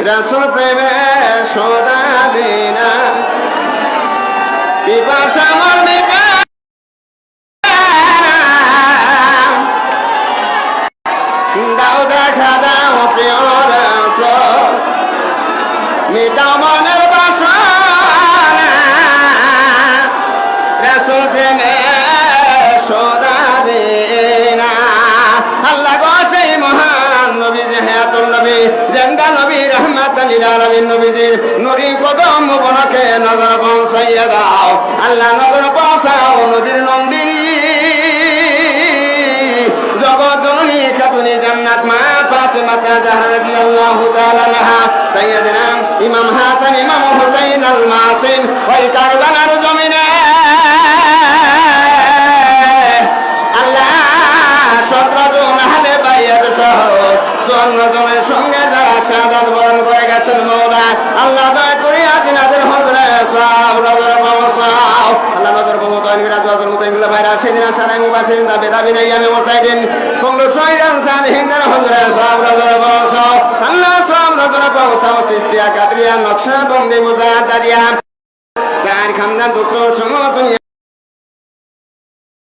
রাসূল প্রেমে সদাবে না পিপাসা মর মিটা দাও দেখা দাও প্রিয় রাসূল মিটাও মনের বাসনা রাসূল প্রেমে সদাবে না আল্লাহ গো সেই মহান নবী হায়াতুল নবী জিন্দা নবী রাহমাতাল লিল আলামিন নবীজির নুরি কদম মুবারকে নজর পৌঁছাইয়া দাও আল্লাহ নজর পৌঁছাও নবীর নন্দিনী জগৎজননী খাতুনে জান্নাত মা ফাতেমা জাহরা রাদিয়াল্লাহু তাআলা আনহা সাইয়্যিদনা ইমাম হাসান ইমাম হুসাইন আল মাসিন ওই কারবালার জমিনে আল্লাহ 17 জন আহলে বাইত সহ 54 জনের সঙ্গে যারা শাহাদাত বরণ করে গেছেন মওলা আল্লাহ দয়া করে আদিনাদের হযরে সওয়াব নজর পৌঁছাও আল্লাহ নজর পৌঁছাও মিরাজুল মুতাইমিল্লাহ ভাইরা সেদিন আসারাই মুবাশশিরিন দাবে দাবি নাই আমি মুতাইদিন কুল্লু শাইদান সালিহিনদের হযরে সওয়াব নজর পৌঁছাও আল্লাহ সওয়াব নজর পৌঁছাও চিশতিয়া কাদরিয়া নকশবন্দি মুজাদ্দিদিয়া তার খানদান দুটো সমতুল্য